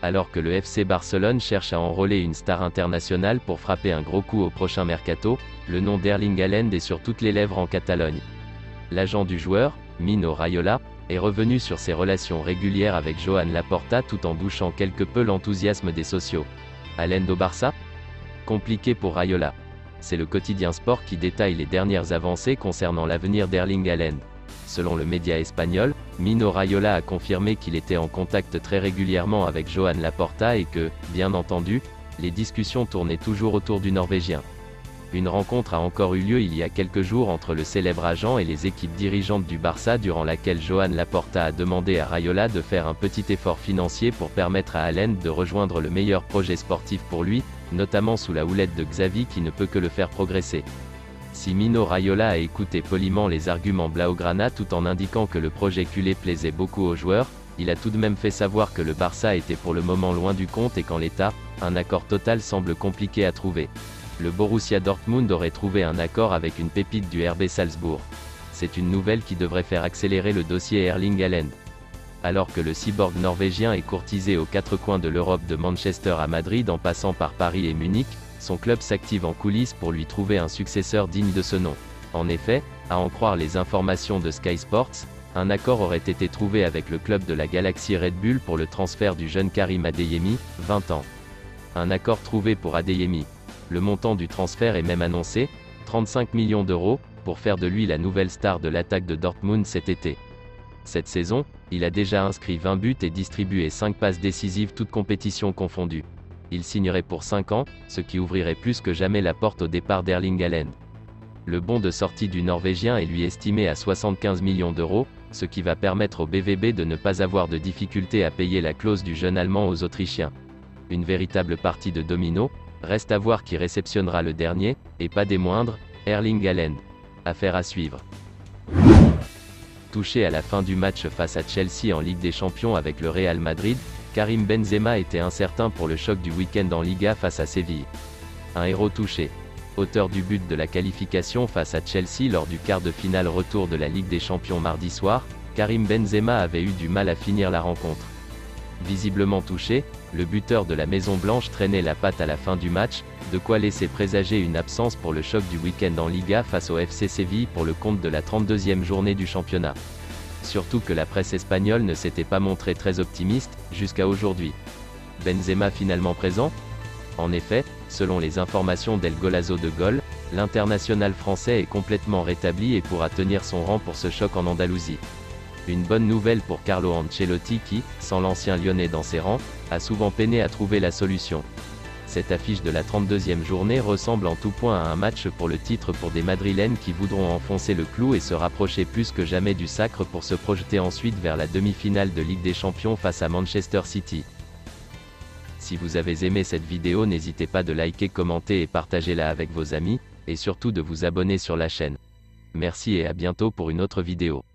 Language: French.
Alors que le FC Barcelone cherche à enrôler une star internationale pour frapper un gros coup au prochain mercato, le nom d'Erling Haaland est sur toutes les lèvres en Catalogne. L'agent du joueur, Mino Raiola, est revenu sur ses relations régulières avec Joan Laporta tout en douchant quelque peu l'enthousiasme des sociaux. Haaland au Barça? Compliqué pour Raiola. C'est le quotidien Sport qui détaille les dernières avancées concernant l'avenir d'Erling Haaland. Selon le média espagnol, Mino Raiola a confirmé qu'il était en contact très régulièrement avec Joan Laporta et que, bien entendu, les discussions tournaient toujours autour du Norvégien. Une rencontre a encore eu lieu il y a quelques jours entre le célèbre agent et les équipes dirigeantes du Barça durant laquelle Joan Laporta a demandé à Raiola de faire un petit effort financier pour permettre à Haaland de rejoindre le meilleur projet sportif pour lui, notamment sous la houlette de Xavi qui ne peut que le faire progresser. Si Mino Raiola a écouté poliment les arguments blaugrana tout en indiquant que le projet culé plaisait beaucoup aux joueurs, il a tout de même fait savoir que le Barça était pour le moment loin du compte et qu'en l'état, un accord total semble compliqué à trouver. Le Borussia Dortmund aurait trouvé un accord avec une pépite du RB Salzbourg. C'est une nouvelle qui devrait faire accélérer le dossier Erling Haaland. Alors que le cyborg norvégien est courtisé aux quatre coins de l'Europe de Manchester à Madrid en passant par Paris et Munich, son club s'active en coulisses pour lui trouver un successeur digne de ce nom. En effet, à en croire les informations de Sky Sports, un accord aurait été trouvé avec le club de la galaxie Red Bull pour le transfert du jeune Karim Adeyemi, 20 ans. Un accord trouvé pour Adeyemi. Le montant du transfert est même annoncé, 35 millions d'euros, pour faire de lui la nouvelle star de l'attaque de Dortmund cet été. Cette saison, il a déjà inscrit 20 buts et distribué 5 passes décisives toutes compétitions confondues. Il signerait pour 5 ans, ce qui ouvrirait plus que jamais la porte au départ d'Erling Haaland. Le bon de sortie du Norvégien est lui estimé à 75 millions d'euros, ce qui va permettre au BVB de ne pas avoir de difficulté à payer la clause du jeune Allemand aux Autrichiens. Une véritable partie de domino. Reste à voir qui réceptionnera le dernier, et pas des moindres, Erling Haaland. Affaire à suivre. Touché à la fin du match face à Chelsea en Ligue des Champions avec le Real Madrid, Karim Benzema était incertain pour le choc du week-end en Liga face à Séville. Un héros touché. Auteur du but de la qualification face à Chelsea lors du quart de finale retour de la Ligue des Champions mardi soir, Karim Benzema avait eu du mal à finir la rencontre. Visiblement touché, le buteur de la Maison Blanche traînait la patte à la fin du match, de quoi laisser présager une absence pour le choc du week-end en Liga face au FC Séville pour le compte de la 32e journée du championnat. Surtout que la presse espagnole ne s'était pas montrée très optimiste, jusqu'à aujourd'hui. Benzema finalement présent? En effet, selon les informations d'El Golazo de Gol, l'international français est complètement rétabli et pourra tenir son rang pour ce choc en Andalousie. Une bonne nouvelle pour Carlo Ancelotti qui, sans l'ancien Lyonnais dans ses rangs, a souvent peiné à trouver la solution. Cette affiche de la 32e journée ressemble en tout point à un match pour le titre pour des Madrilènes qui voudront enfoncer le clou et se rapprocher plus que jamais du sacre pour se projeter ensuite vers la demi-finale de Ligue des Champions face à Manchester City. Si vous avez aimé cette vidéo, n'hésitez pas de liker, commenter et partager-la avec vos amis, et surtout de vous abonner sur la chaîne. Merci et à bientôt pour une autre vidéo.